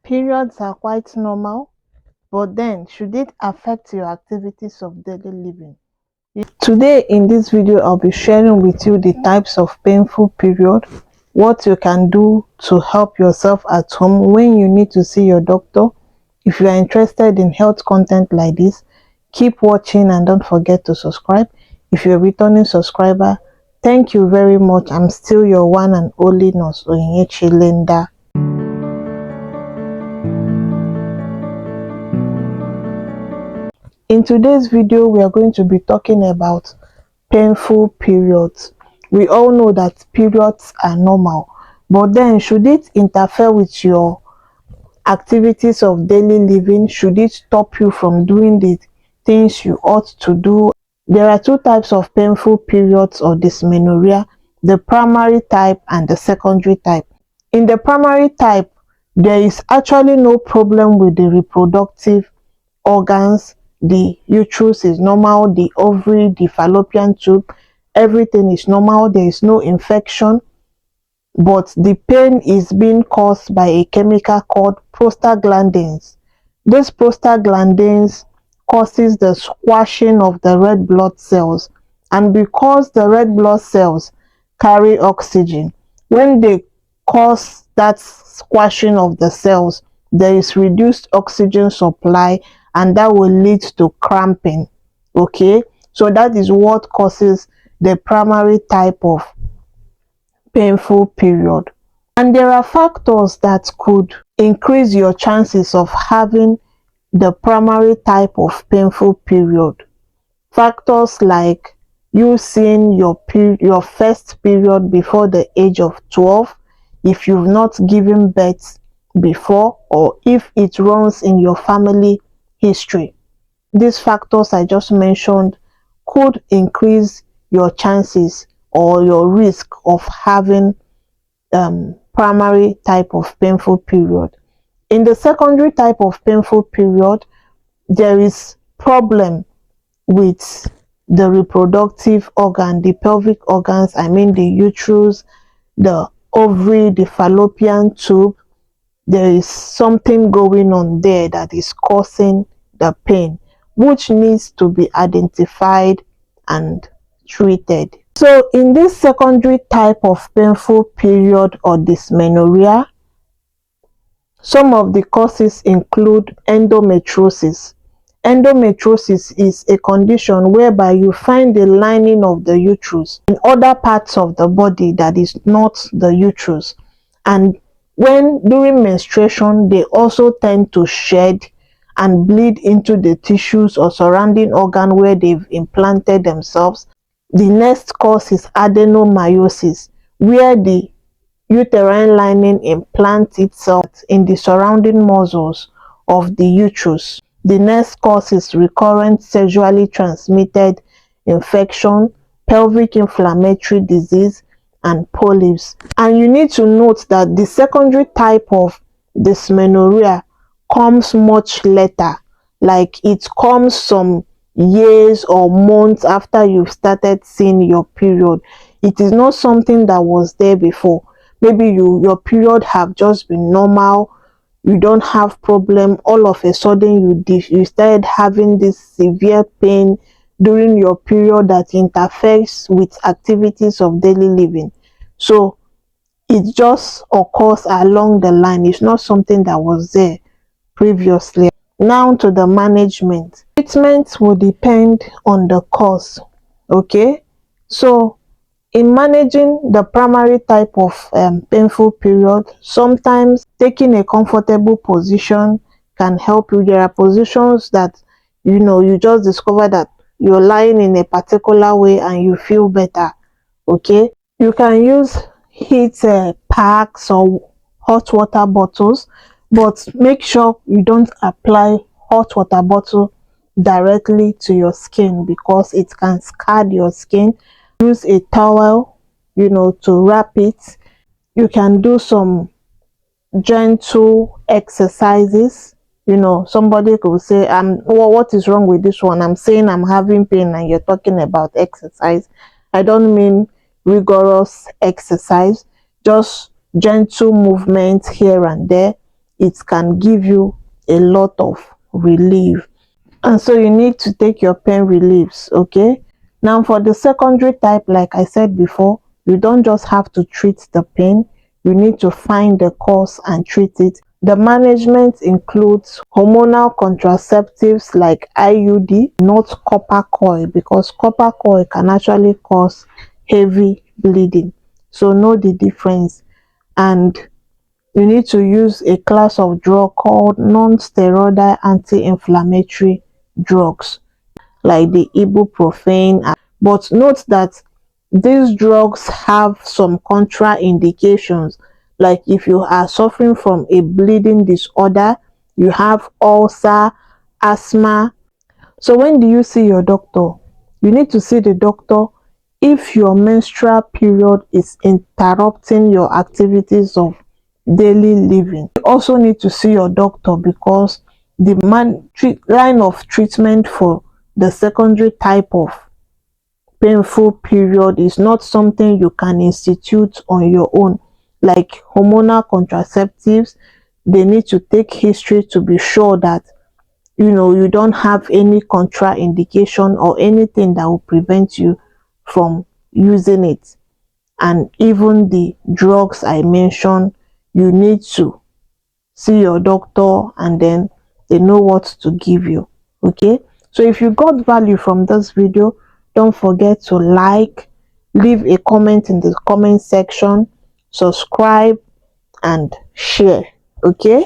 Periods are quite normal, but then should it affect your activities of daily living? Today in this video, I'll be sharing with you the types of painful period, what you can do to help yourself at home when you need to see your doctor. If you are interested in health content like this, keep watching and don't forget to subscribe. If you're a returning subscriber, thank you very much. I'm still your one and only nurse Onyechi Linda. In today's video, we are going to be talking about painful periods. We all know that periods are normal, but then should it interfere with your activities of daily living? Should it stop you from doing the things you ought to do? There are two types of painful periods or dysmenorrhea: the primary type and the secondary type. In the primary type, there is actually no problem with the reproductive organs. The uterus is normal, the ovary, the fallopian tube, everything is normal. There is no infection, but the pain is being caused by a chemical called prostaglandins. This prostaglandins causes the squashing of the red blood cells, and because the red blood cells carry oxygen, when they cause that squashing of the cells, there is reduced oxygen supply, and that will lead to cramping. Okay, so that is what causes the primary type of painful period. And there are factors that could increase your chances of having the primary type of painful period. Factors like you seeing your first period before the age of 12, if you've not given birth before, or if it runs in your family history. These factors I just mentioned could increase your chances or your risk of having primary type of painful period. In the secondary type of painful period, there is problem with the reproductive organ, the pelvic organs, I mean the uterus, the ovary, the fallopian tube. There is something going on there that is causing the pain, which needs to be identified and treated. So in this secondary type of painful period or dysmenorrhea, some of the causes include endometriosis. Endometriosis is a condition whereby you find the lining of the uterus in other parts of the body that is not the uterus, and when during menstruation they also tend to shed and bleed into the tissues or surrounding organ where they've implanted themselves. The next cause is adenomyosis, where the uterine lining implants itself in the surrounding muscles of the uterus. The next cause is recurrent sexually transmitted infection, pelvic inflammatory disease, and polyps. And you need to note that the secondary type of dysmenorrhea comes much later, like it comes some years or months after you've started seeing your period. It is not something that was there before. Maybe your period have just been normal, you don't have problem, all of a sudden you started having this severe pain during your period that interferes with activities of daily living. So it just occurs along the line. It's not something that was there previously. Now to the management. Treatment will depend on the cause. Okay, so in managing the primary type of painful period, sometimes taking a comfortable position can help you. There are positions that you just discover that you're lying in a particular way and you feel better. Okay, you can use heat packs or hot water bottles, but make sure you don't apply hot water bottle directly to your skin because it can scar your skin. Use a towel to wrap it. You can do some gentle exercises. Somebody could say, well, what is wrong with this one? I'm saying I'm having pain and you're talking about exercise. I don't mean rigorous exercise, just gentle movement here and there. it can give you a lot of relief. And so you need to take your pain reliefs. Okay, now for the secondary type, like I said before, you don't just have to treat the pain, you need to find the cause and treat it. The management includes hormonal contraceptives like IUD, not copper coil, because copper coil can actually cause heavy bleeding. So know the difference. And you need to use a class of drug called non-steroidal anti-inflammatory drugs like the ibuprofen. But note that these drugs have some contraindications, like if you are suffering from a bleeding disorder, you have ulcer, asthma. So when do you see your doctor? You need to see the doctor if your menstrual period is interrupting your activities of daily living. You also need to see your doctor because the line of treatment for the secondary type of painful period is not something you can institute on your own. Like hormonal contraceptives, they need to take history to be sure that you don't have any contraindication or anything that will prevent you from using it. And even the drugs I mentioned, you need to see your doctor and then they know what to give you. Okay, so if you got value from this video, don't forget to like, leave a comment in the comment section, subscribe and share. Okay.